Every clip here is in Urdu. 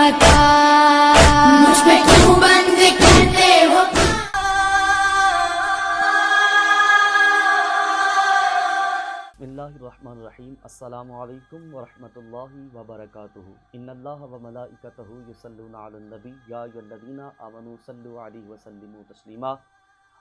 آتا مجھ پہ کیوں بند کرتے ہو بسم اللہ الرحمن الرحیم۔ السلام علیکم ورحمۃ اللہ وبرکاتہ۔ ان اللہ وملائکتہ یصلون علی النبی یا ایھا الذین آمنوا صلوا علیہ وسلموا تسلیما۔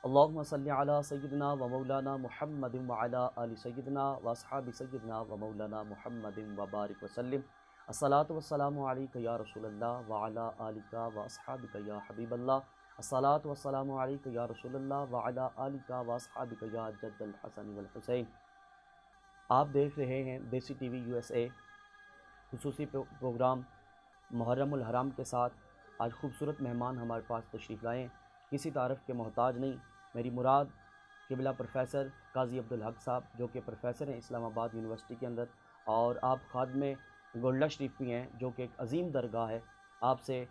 اللہم صل علی سیدنا و مولانا محمد وعلی آل سیدنا و اصحاب سیدنا و مولانا محمد وبارک وسلم۔ الصلاۃ والسلام علیک یا رسول اللہ وعلی آلک و اصحابک یا حبیب اللہ۔ الصلاۃ والسلام علیک یا رسول اللہ وعلی آلک و اصحابک یا جد الحسن والحسین۔ آپ دیکھ رہے ہیں دیسی ٹی وی USA خصوصی پروگرام محرم الحرام کے ساتھ۔ آج خوبصورت مہمان ہمارے پاس تشریف لائے ہیں، کسی تعارف کے محتاج نہیں۔ میری مراد قبلہ پروفیسر قاضی عبدالحق صاحب، جو کہ پروفیسر ہیں اسلام آباد یونیورسٹی کے اندر، اور آپ خادم گولڈہ شریف بھی ہیں، جو کہ ایک عظیم درگاہ ہے۔ آپ سے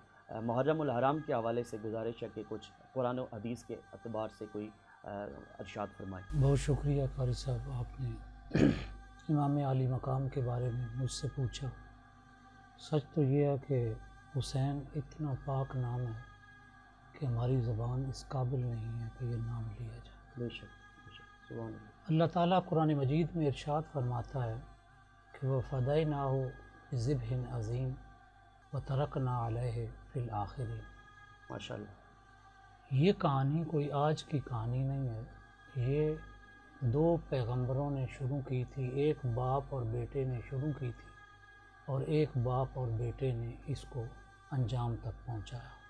محرم الحرام کے حوالے سے گزارش ہے کہ کچھ قرآن و حدیث کے اعتبار سے کوئی ارشاد فرمائیں۔ بہت شکریہ قاری صاحب، آپ نے امام عالی مقام کے بارے میں مجھ سے پوچھا۔ سچ تو یہ ہے کہ حسین اتنا پاک نام ہے کہ ہماری زبان اس قابل نہیں ہے کہ یہ نام لیا جائے۔ بے شک سبحان اللہ۔ اللہ تعالیٰ قرآن مجید میں ارشاد فرماتا ہے کہ وہ فدیناہ بذبح عظیم وترکنا علیہ فی الآخرین۔ ماشاء اللہ۔ یہ کہانی کوئی آج کی کہانی نہیں ہے، یہ دو پیغمبروں نے شروع کی تھی، ایک باپ اور بیٹے نے شروع کی تھی، اور ایک باپ اور بیٹے نے اس کو انجام تک پہنچایا۔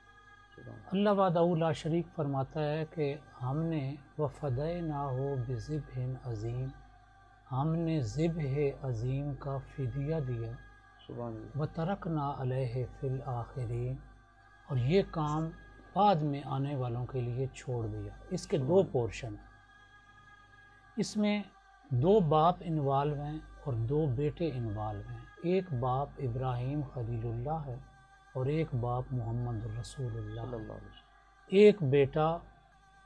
اللہ وحدہ لا شریک فرماتا ہے کہ ہم نے وفدیناہ بذبح عظیم، ہم نے ذبح عظیم کا فدیہ دیا، سبحان اللہ۔ وترکنا علیہ فی الآخرین، اور یہ کام بعد میں آنے والوں کے لیے چھوڑ دیا۔ اس کے دو پورشن، اس میں دو باپ انوالو ہیں اور دو بیٹے انوالو ہیں۔ ایک باپ ابراہیم خلیل اللہ ہے اور ایک باپ محمد رسول اللہ ہے۔ ایک بیٹا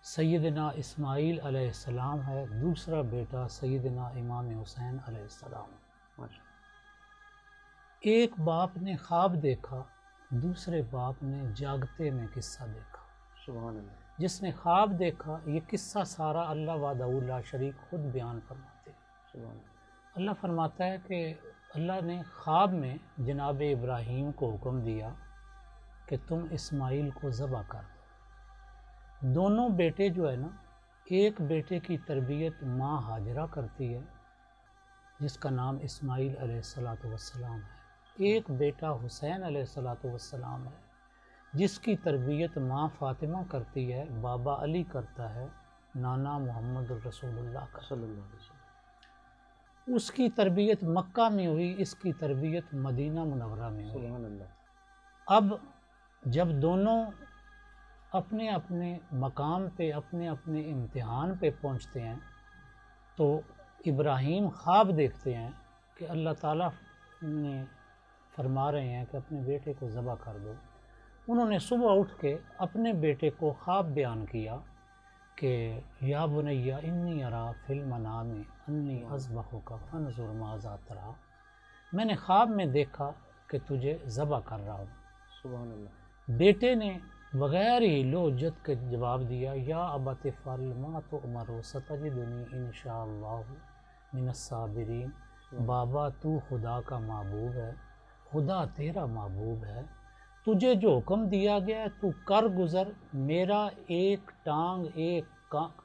سیدنا اسماعیل علیہ السلام ہے، دوسرا بیٹا سیدنا امام حسین علیہ السلام ہے۔ ایک باپ نے خواب دیکھا، دوسرے باپ نے جاگتے میں قصہ دیکھا۔ سبحان اللہ۔ جس نے خواب دیکھا، یہ قصہ سارا اللہ وحدہ لا شریک خود بیان فرماتے ہیں۔ سبحان اللہ۔ اللہ فرماتا ہے کہ اللہ نے خواب میں جناب ابراہیم کو حکم دیا کہ تم اسماعیل کو ذبح کر دو۔ دونوں بیٹے جو ہے نا، ایک بیٹے کی تربیت ماں ہاجرہ کرتی ہے جس کا نام اسماعیل علیہ السلام ہے، ایک بیٹا حسین علیہ السلام ہے جس کی تربیت ماں فاطمہ کرتی ہے، بابا علی کرتا ہے، نانا محمد الرسول اللہ کا صلی اللہ علیہ وسلم۔ اس کی تربیت مکہ میں ہوئی، اس کی تربیت مدینہ منورہ میں ہوئی۔ سبحان اللہ۔ اب جب دونوں اپنے اپنے مقام پہ، اپنے اپنے امتحان پہ پہنچتے ہیں، تو ابراہیم خواب دیکھتے ہیں کہ اللہ تعالیٰ نے فرما رہے ہیں کہ اپنے بیٹے کو ذبح کر دو۔ انہوں نے صبح اٹھ کے اپنے بیٹے کو خواب بیان کیا کہ یا بنی انی ارا فی المنام انی اذبحک فانظر ماذا تری، میں نے خواب میں دیکھا کہ تجھے ذبح کر رہا ہوں۔ سبحان اللہ۔ بیٹے نے بغیر ہی لوجت کے جواب دیا یا ابت افعل ما تؤمر ستجدنی انشاء اللہ من الصابرین۔ بابا تو خدا کا محبوب ہے، خدا تیرا محبوب ہے، تجھے جو حکم دیا گیا ہے تو کر گزر، میرا ایک ٹانگ، ایک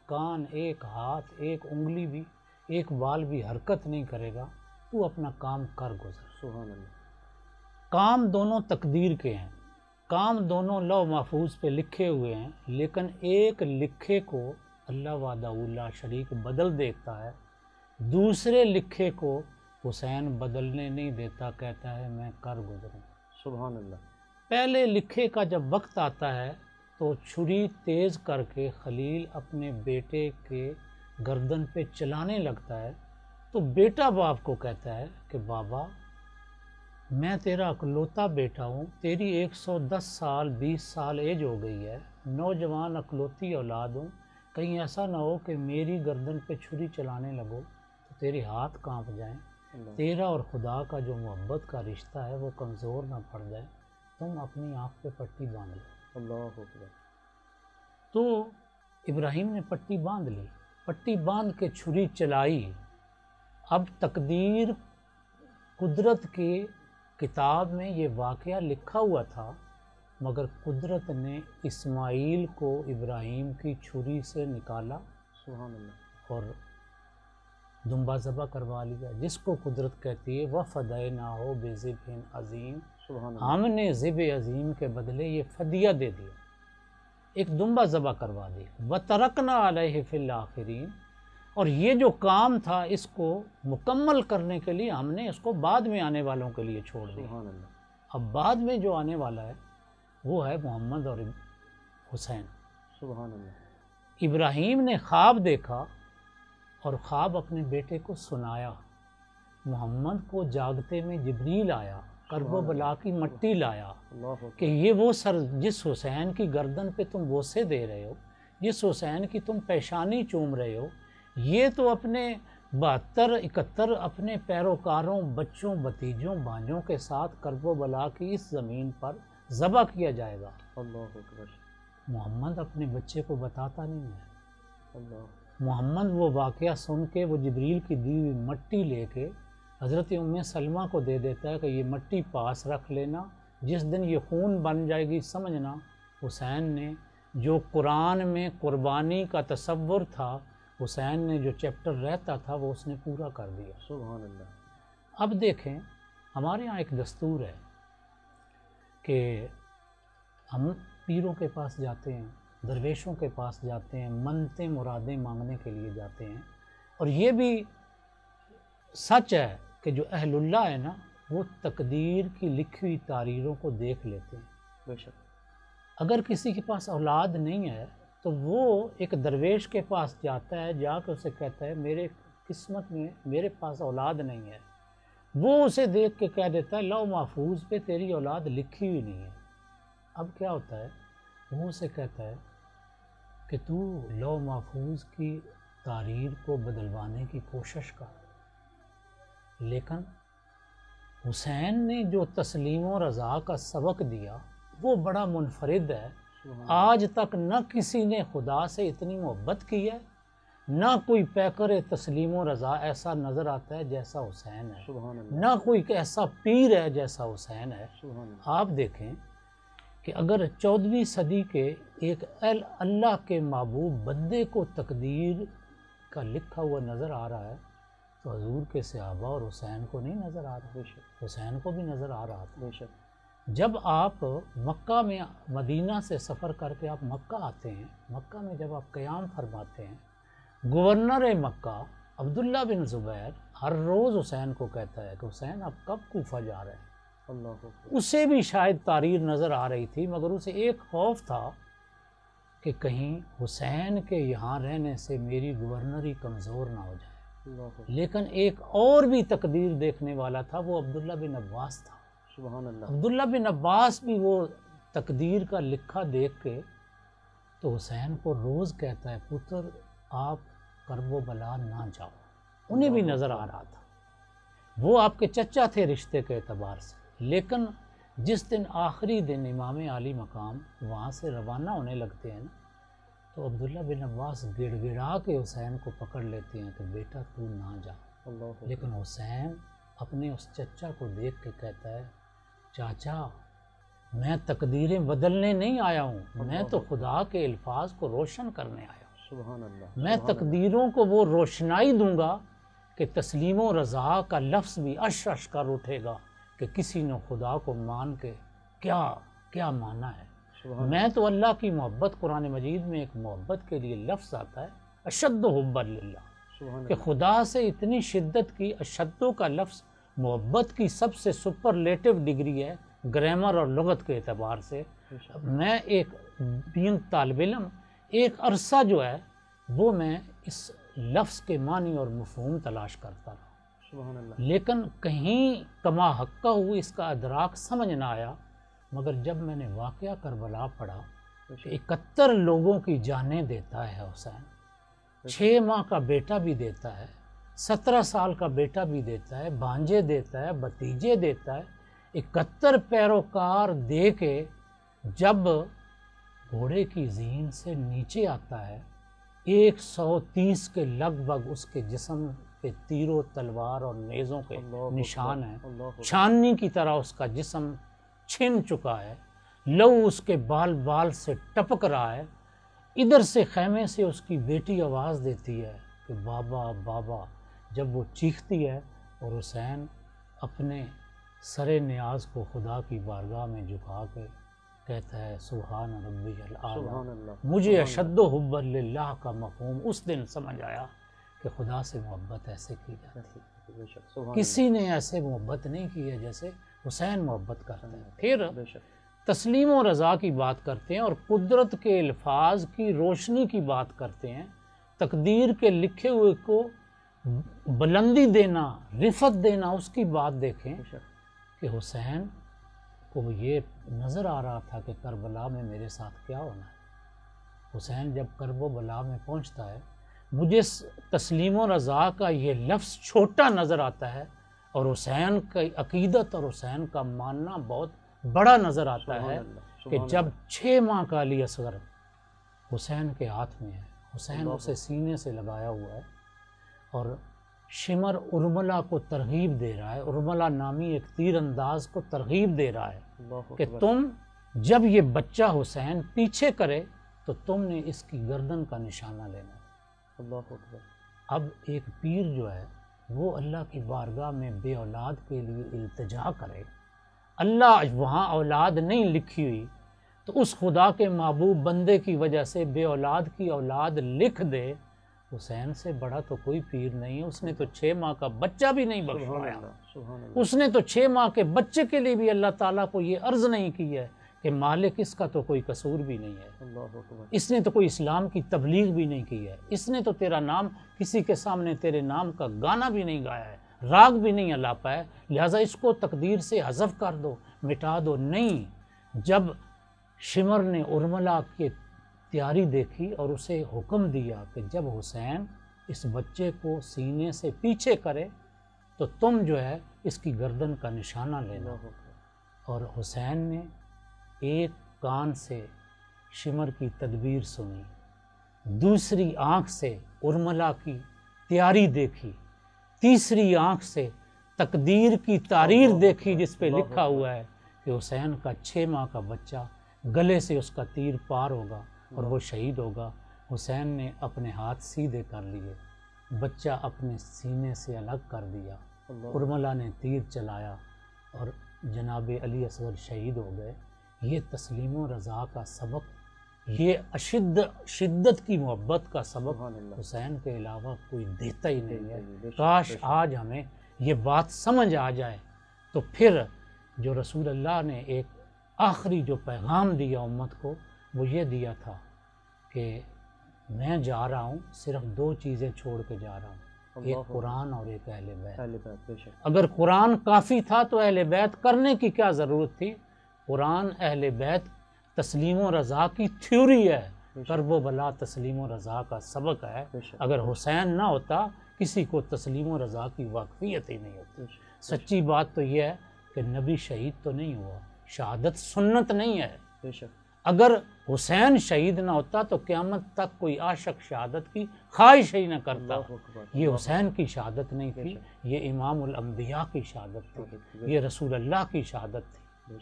کان، ایک ہاتھ، ایک انگلی بھی، ایک بال بھی حرکت نہیں کرے گا، تو اپنا کام کر گزر۔ سبحان اللہ۔ کام دونوں تقدیر کے ہیں، کام دونوں لوح محفوظ پہ لکھے ہوئے ہیں، لیکن ایک لکھے کو اللہ وحدہ لا شریک بدل دیتا ہے، دوسرے لکھے کو حسین بدلنے نہیں دیتا، کہتا ہے میں کر گزروں۔ سبحان اللہ۔ پہلے لکھے کا جب وقت آتا ہے تو چھری تیز کر کے خلیل اپنے بیٹے کے گردن پہ چلانے لگتا ہے، تو بیٹا باپ کو کہتا ہے کہ بابا میں تیرا اکلوتا بیٹا ہوں، تیری 110 سال 20 سال ایج ہو گئی ہے، نوجوان اکلوتی اولاد ہوں، کہیں ایسا نہ ہو کہ میری گردن پہ چھری چلانے لگو تو تیرے ہاتھ کانپ جائیں، تیرا اور خدا کا جو محبت کا رشتہ ہے وہ کمزور نہ پڑ جائے، تم اپنی آنکھ پہ پٹی باندھ لو۔ اللہ اکبر۔ تو ابراہیم نے پٹی باندھ لی، پٹی باندھ کے چھری چلائی۔ اب تقدیر قدرت کی کتاب میں یہ واقعہ لکھا ہوا تھا، مگر قدرت نے اسماعیل کو ابراہیم کی چھری سے نکالا سبحان اللہ۔ اور دمبا ذبح کروا لیا، جس کو قدرت کہتی ہے وَفَدَيْنَاهُ بِذِبْحٍ عَظِيمٍ، سبحان اللہ۔ ہم نے ذبح عظیم کے بدلے یہ فدیہ دے دیا، ایک دمبا ذبح کروا دیا۔ وَتَرَكْنَا عَلَيْهِ فِي الْآخِرِينَ، اور یہ جو کام تھا اس کو مکمل کرنے کے لیے ہم نے اس کو بعد میں آنے والوں کے لیے چھوڑ دیا۔ سبحان اللہ۔ اب بعد میں جو آنے والا ہے وہ ہے محمد اور حسین۔ سبحان اللہ۔ ابراہیم نے خواب دیکھا اور خواب اپنے بیٹے کو سنایا۔ محمد کو جاگتے میں جبریل آیا، کرب و بلا کی مٹی لایا اللہ اکبر۔ کہ یہ وہ سر جس حسین کی گردن پہ تم بوسے دے رہے ہو، جس حسین کی تم پیشانی چوم رہے ہو، یہ تو اپنے 72-71 اپنے پیروکاروں، بچوں، بھتیجوں، بھانجوں کے ساتھ کرب و بلا کی اس زمین پر ذبح کیا جائے گا۔ اللہ اکبر۔ محمد اپنے بچے کو بتاتا نہیں ہے۔ اللہ۔ محمد وہ واقعہ سن کے وہ جبریل کی دی ہوئی مٹی لے کے حضرت ام سلمہ کو دے دیتا ہے کہ یہ مٹی پاس رکھ لینا، جس دن یہ خون بن جائے گی سمجھنا حسین نے جو قرآن میں قربانی کا تصور تھا، حسین نے جو چیپٹر رہتا تھا وہ اس نے پورا کر دیا۔ سبحان اللہ۔ اب دیکھیں ہمارے ہاں ایک دستور ہے کہ ہم پیروں کے پاس جاتے ہیں، درویشوں کے پاس جاتے ہیں، منتیں مرادیں مانگنے کے لیے جاتے ہیں، اور یہ بھی سچ ہے کہ جو اہل اللہ ہے نا وہ تقدیر کی لکھی ہوئی تحریروں کو دیکھ لیتے ہیں۔ بے شک۔ اگر کسی کے پاس اولاد نہیں ہے تو وہ ایک درویش کے پاس جاتا ہے، جا کے اسے کہتا ہے میرے قسمت میں میرے پاس اولاد نہیں ہے، وہ اسے دیکھ کے کہہ دیتا ہے لو محفوظ پہ تیری اولاد لکھی ہوئی نہیں ہے۔ اب کیا ہوتا ہے، وہ اسے کہتا ہے کہ تو لو محفوظ کی تحریر کو بدلوانے کی کوشش کر، لیکن حسین نے جو تسلیم و رضا کا سبق دیا وہ بڑا منفرد ہے۔ آج تک نہ کسی نے خدا سے اتنی محبت کی ہے، نہ کوئی پیکر تسلیم و رضا ایسا نظر آتا ہے جیسا حسین ہے، سبحان اللہ۔ نہ کوئی ایسا پیر ہے جیسا حسین ہے۔ سبحان اللہ۔ آپ دیکھیں کہ اگر 14ویں صدی کے ایک اللہ کے محبوب بندے کو تقدیر کا لکھا ہوا نظر آ رہا ہے تو حضور کے صحابہ اور حسین کو نہیں نظر آ رہا، بے شک۔ حسین کو بھی نظر آ رہا تھا۔ بے شک۔ جب آپ مکہ میں مدینہ سے سفر کر کے آپ مکہ آتے ہیں، مکہ میں جب آپ قیام فرماتے ہیں، گورنر مکہ عبداللہ بن زبیر ہر روز حسین کو کہتا ہے کہ حسین آپ کب کوفہ جا رہے ہیں؟ اللہ اکبر۔ اسے بھی شاید تحریر نظر آ رہی تھی، مگر اسے ایک خوف تھا کہ کہیں حسین کے یہاں رہنے سے میری گورنری کمزور نہ ہو جائے۔ اللہ اکبر۔ لیکن ایک اور بھی تقدیر دیکھنے والا تھا، وہ عبداللہ بن عباس تھا۔ سبحان اللہ۔ عبداللہ بن عباس بھی وہ تقدیر کا لکھا دیکھ کے تو حسین کو روز کہتا ہے پتر آپ کرب و بلا نہ جاؤ، انہیں بھی نظر آ رہا تھا۔ وہ آپ کے چچا تھے رشتے کے اعتبار سے، لیکن جس دن آخری دن امام عالی مقام وہاں سے روانہ ہونے لگتے ہیں نا تو عبداللہ بن عباس گڑ گڑا کے حسین کو پکڑ لیتے ہیں کہ بیٹا تو نہ جا، اللہ اکبر۔ لیکن حسین اپنے اس چچا کو دیکھ کے کہتا ہے چاچا میں تقدیریں بدلنے نہیں آیا ہوں، میں تو خدا کے الفاظ کو روشن کرنے آیا ہوں، سبحان اللہ۔ میں تقدیروں کو وہ روشنائی دوں گا کہ تسلیم و رضا کا لفظ بھی اش اش کر اٹھے گا کہ کسی نے خدا کو مان کے کیا مانا ہے۔ سبحان میں تو اللہ کی محبت، قرآن مجید میں ایک محبت کے لیے لفظ آتا ہے اشد حب للہ، سبحان کہ خدا سے اتنی شدت کی، اشدوں کا لفظ محبت کی سب سے سپرلیٹو ڈگری ہے گرامر اور لغت کے اعتبار سے۔ میں ایک بینگ طالب علم ایک عرصہ جو ہے وہ میں اس لفظ کے معنی اور مفہوم تلاش کرتا رہا، سبحان اللہ۔ لیکن کہیں کما حقہ ہوئی اس کا ادراک سمجھ نہ آیا، مگر جب میں نے واقعہ کربلا پڑھا کہ 71 لوگوں کی جانیں دیتا ہے حسین، 6 ماہ کا بیٹا بھی دیتا ہے، 17 سال کا بیٹا بھی دیتا ہے، بھانجے دیتا ہے، بھتیجے دیتا ہے، 71 پیروکار دے کے جب گھوڑے کی زین سے نیچے آتا ہے 130 کے لگ بھگ اس کے جسم پہ تیروں تلوار اور نیزوں کے نشان ہیں، چھاننی کی طرح اس کا جسم چھن چکا ہے، لہو اس کے بال بال سے ٹپک رہا ہے۔ ادھر سے خیمے سے اس کی بیٹی آواز دیتی ہے کہ بابا بابا، جب وہ چیختی ہے اور حسین اپنے سر نیاز کو خدا کی بارگاہ میں جھکا کے کہتا ہے سبحان ربی الاعلی، مجھے اشد حب للہ کا مفہوم اس دن سمجھ آیا کہ خدا سے محبت ایسے کی جاتی ہے، کسی نے ایسے محبت نہیں کی ہے جیسے حسین محبت کرتے ہیں۔ پھر تسلیم و رضا کی بات کرتے ہیں اور قدرت کے الفاظ کی روشنی کی بات کرتے ہیں، تقدیر کے لکھے ہوئے کو بلندی دینا، رفت دینا، اس کی بات دیکھیں کہ حسین کو یہ نظر آ رہا تھا کہ کربلا میں میرے ساتھ کیا ہونا ہے۔ حسین جب کرب و بلا میں پہنچتا ہے، مجھے تسلیم و رضا کا یہ لفظ چھوٹا نظر آتا ہے اور حسین کی عقیدت اور حسین کا ماننا بہت بڑا نظر آتا ہے کہ جب 6 ماہ کا علی اصغر حسین کے ہاتھ میں ہے، حسین اسے سینے سے لگایا ہوا ہے اور شمر ارملہ کو ترغیب دے رہا ہے، ارملہ نامی ایک تیر انداز کو ترغیب دے رہا ہے کہ تم جب یہ بچہ حسین پیچھے کرے تو تم نے اس کی گردن کا نشانہ لینا ہے۔ اب ایک پیر جو ہے وہ اللہ کی بارگاہ میں بے اولاد کے لیے التجا کرے، اللہ وہاں اولاد نہیں لکھی ہوئی تو اس خدا کے محبوب بندے کی وجہ سے بے اولاد کی اولاد لکھ دے، حسین سے بڑا تو کوئی پیر نہیں ہے۔ اس نے تو 6 ماہ کا بچہ بھی نہیں بخشوایا، اس نے تو 6 ماہ کے بچے کے لیے بھی اللہ تعالیٰ کو یہ عرض نہیں کی ہے کہ مالک اس کا تو کوئی قصور بھی نہیں ہے، اس نے تو کوئی اسلام کی تبلیغ بھی نہیں کی ہے، اس نے تو تیرا نام کسی کے سامنے تیرے نام کا گانا بھی نہیں گایا ہے، راگ بھی نہیں الاپا ہے، لہٰذا اس کو تقدیر سے حذف کر دو، مٹا دو۔ نہیں، جب شمر نے ارملہ کی تیاری دیکھی اور اسے حکم دیا کہ جب حسین اس بچے کو سینے سے پیچھے کرے تو تم جو ہے اس کی گردن کا نشانہ لینا، اور حسین نے ایک کان سے شمر کی تدبیر سنی، دوسری آنکھ سے ارملہ کی تیاری دیکھی، تیسری آنکھ سے تقدیر کی تحریر دیکھی جس پہ لکھا ہوا ہے کہ حسین کا 6 ماہ کا بچہ گلے سے اس کا تیر پار ہوگا اور وہ شہید ہوگا۔ حسین نے اپنے ہاتھ سیدھے کر لیے، بچہ اپنے سینے سے الگ کر دیا، ارملہ نے تیر چلایا اور جناب علی اصغر شہید ہو گئے۔ یہ تسلیم و رضا کا سبق، یہ شدت کی محبت کا سبق حسین کے علاوہ کوئی دیتا ہی نہیں ہے۔ کاش آج ہمیں یہ بات سمجھ آ جائے تو پھر جو رسول اللہ نے ایک آخری جو پیغام دیا امت کو وہ یہ دیا تھا کہ میں جا رہا ہوں، صرف 2 چیزیں چھوڑ کے جا رہا ہوں، ایک قرآن اور ایک اہل بیت۔ اگر قرآن کافی تھا تو اہل بیت کرنے کی کیا ضرورت تھی؟ قرآن اہل بیت تسلیم و رضا کی تھیوری ہے، کرب و بلا تسلیم و رضا کا سبق ہے۔ اگر حسین نہ ہوتا کسی کو تسلیم و رضا کی واقفیت ہی نہیں ہوتی۔ سچی بات تو یہ ہے کہ نبی شہید تو نہیں ہوا، شہادت سنت نہیں ہے۔ اگر حسین شہید نہ ہوتا تو قیامت تک کوئی عاشق شہادت کی خواہش ہی نہ کرتا۔ یہ حسین کی شہادت نہیں تھی، یہ امام الانبیاء کی شہادت تھی، یہ رسول اللہ کی شہادت تھی۔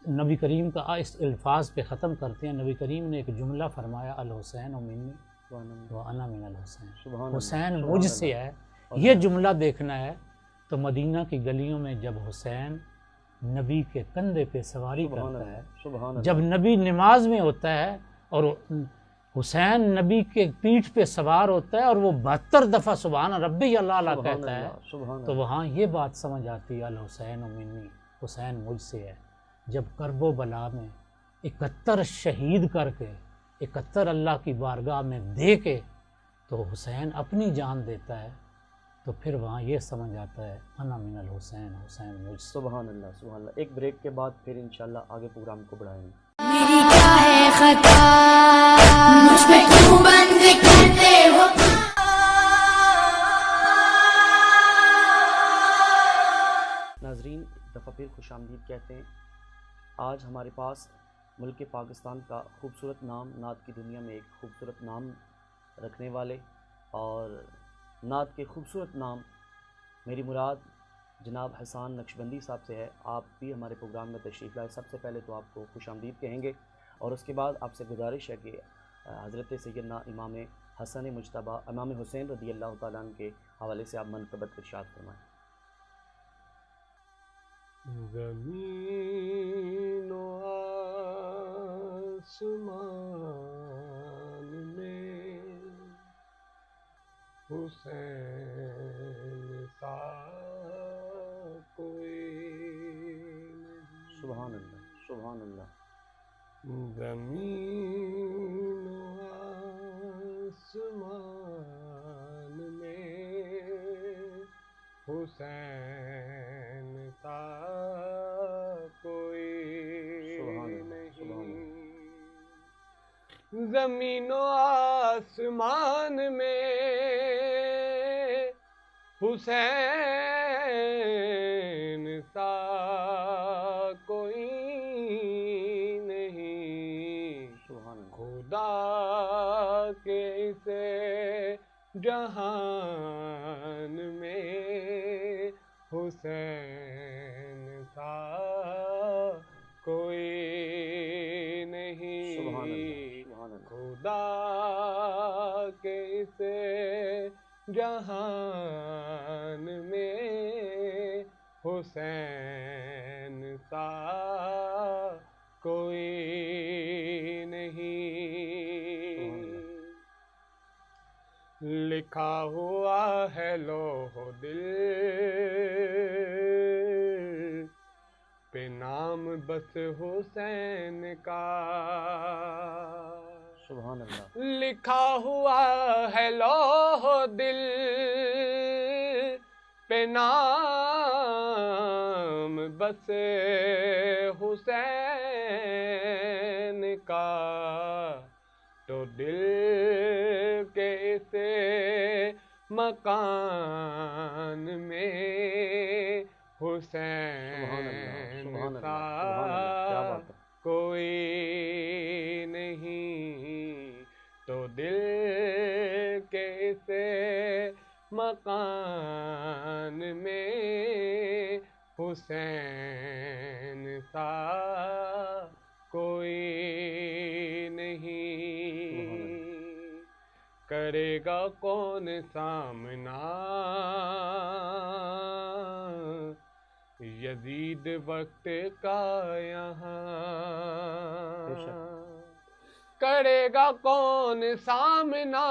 نبی کریم کا اس الفاظ پہ ختم کرتے ہیں۔ نبی کریم نے ایک جملہ فرمایا، الحسین منی وانا من الحسین، حسین مجھ سے ہے۔ یہ جملہ دیکھنا ہے تو مدینہ کی گلیوں میں جب حسین نبی کے کندھے پہ سواری کرتا ہے، جب نبی نماز میں ہوتا ہے اور حسین نبی کے پیٹھ پہ سوار ہوتا ہے اور وہ 72 دفعہ سبحان ربی اللہ کہتا ہے تو وہاں یہ بات سمجھ آتی ہے، الحسین منی، حسین مجھ سے ہے۔ جب کرب و بلا میں 71 شہید کر کے 71 اللہ کی بارگاہ میں دے کے تو حسین اپنی جان دیتا ہے تو پھر وہاں یہ سمجھ آتا ہے انا من الحسین، حسین مجھ سے۔ سبحان اللہ سبحان اللہ۔ ایک بریک کے بعد پھر انشاءاللہ آگے پروگرام کو بڑھائیں گے۔ میری کیا ہے خطا، مجھ پہ کیوں بند کرتے ہو؟ ناظرین، ایک دفعہ پھر خوش آمدید کہتے ہیں۔ آج ہمارے پاس ملک پاکستان کا خوبصورت نام، نعت کی دنیا میں ایک خوبصورت نام رکھنے والے اور نعت کے خوبصورت نام میری مراد جناب حسان نقشبندی صاحب سے ہے۔ آپ بھی ہمارے پروگرام میں تشریف لائے۔ سب سے پہلے تو آپ کو خوش آمدید کہیں گے اور اس کے بعد آپ سے گزارش ہے کہ حضرت سیدنا امام حسن مجتبیٰ امام حسین رضی اللہ تعالیٰ عنہ کے حوالے سے آپ منقبت ارشاد فرمائیں۔ زمین و آسمان میں حسین سا کوئی نہیں۔ سبحان اللہ، سبحان اللہ۔ زمین و آسمان میں حسین سا کوئی نہیں۔ زمین و آسمان میں حسین سا کوئی نہیں۔ خدا کے اس جہان میں حسین سا کوئی نہیں۔ خدا کے اس جہان میں حسین سا کوئی نہیں۔ لکھا ہوا ہے لوح دل پہ نام بس حسین کا۔ سبحان اللہ۔ لکھا ہوا ہے لوح دل پہ نام بس حسین کا، تو دل کے اس مکان میں حسین سا کوئی نہیں، تو دل کے اس مکان میں حسین سا کوئی نہیں۔ کرے گا کون سامنا یزید وقت کا یہاں؟ کرے گا کون سامنا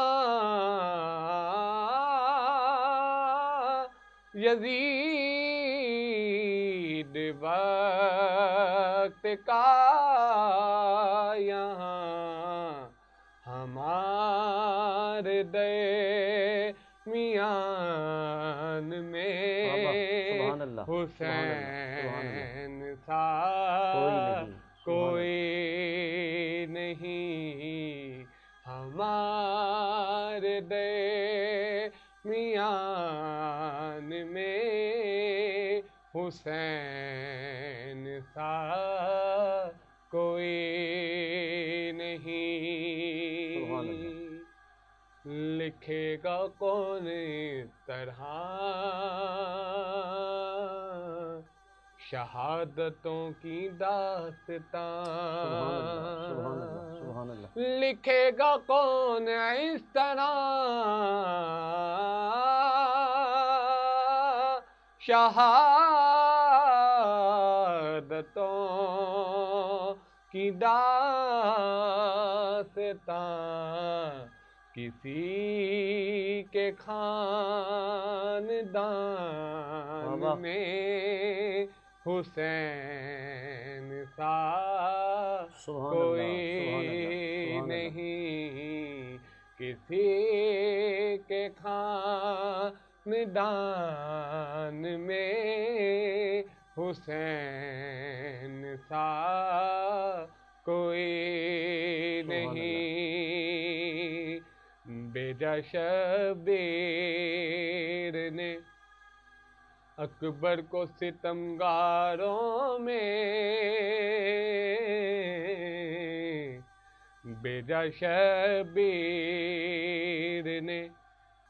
یزید وقت کا یہاں؟ ہمارے درمیان میں حسین سا کوئی نہیں۔ ہمارے درمیان میں حسین سا کوئی نہیں۔ لکھے گا کون طرح شہادتوں کی داستان؟ لکھے گا کون اس طرح شہادتوں کی داستان؟ کسی کے خاندان میں حسین سا کوئی نہیں، کسی کے خاندان میں حسین سا کوئی نہیں۔ بیجا شبیر نے اکبر کو ستمگاروں میں بھیجا شبیر نے،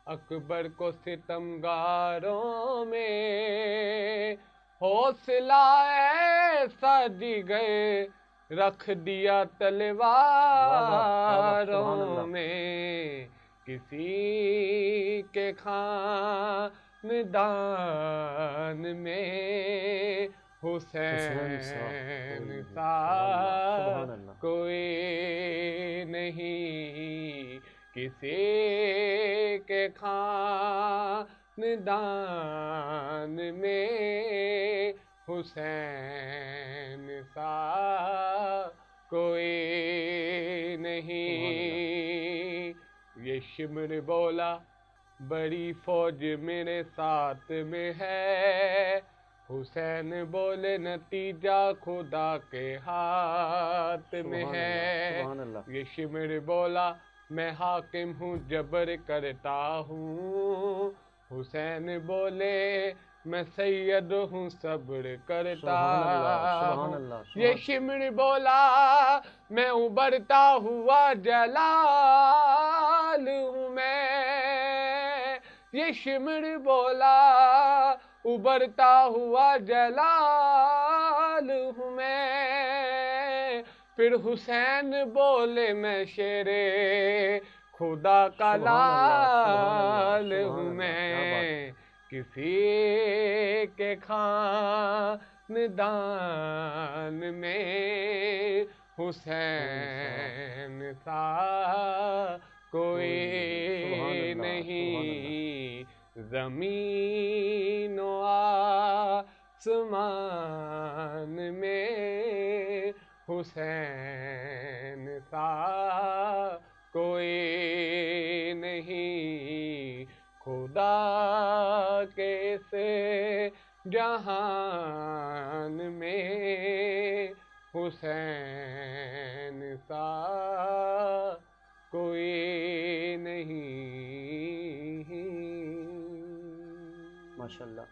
اکبر کو ستمگاروں میں حوصلہ ایسا جگر رکھ دیا تلواروں میں، کسی کے خاندان میں حسین سا کوئی نہیں، کسی کے خاندان میں حسین سا کوئی نہیں۔ یہ شمر بولا بڑی فوج میرے ساتھ میں ہے، حسین بولے نتیجہ خدا کے ہاتھ میں ہے۔ یہ شمر بولا میں حاکم ہوں جبر کرتا ہوں، حسین بولے میں سید ہوں صبر کرتا۔ یہ شمر بولا میں ابھرتا ہوا جلال ہوں میں، یہ شمر بولا ابھرتا ہوا جلال ہوں میں، پھر حسین بولے میں شیر خدا کا لال ہوں میں، کسی کے خاندان میں حسین سا کوئی نہیں، زمین و آسمان میں حسین سا کوئی نہیں، خدا کے سے جہان میں حسین سا کوئی نہیں۔ ماشاءاللہ،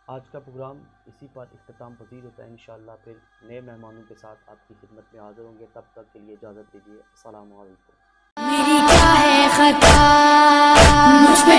آج کا پروگرام اسی پر اختتام پذیر ہوتا ہے۔ انشاءاللہ پھر نئے مہمانوں کے ساتھ آپ کی خدمت میں حاضر ہوں گے، تب تک کے لیے اجازت دیجیے۔ السلام علیکم۔ میری کیا ہے خطا، مجھ پہ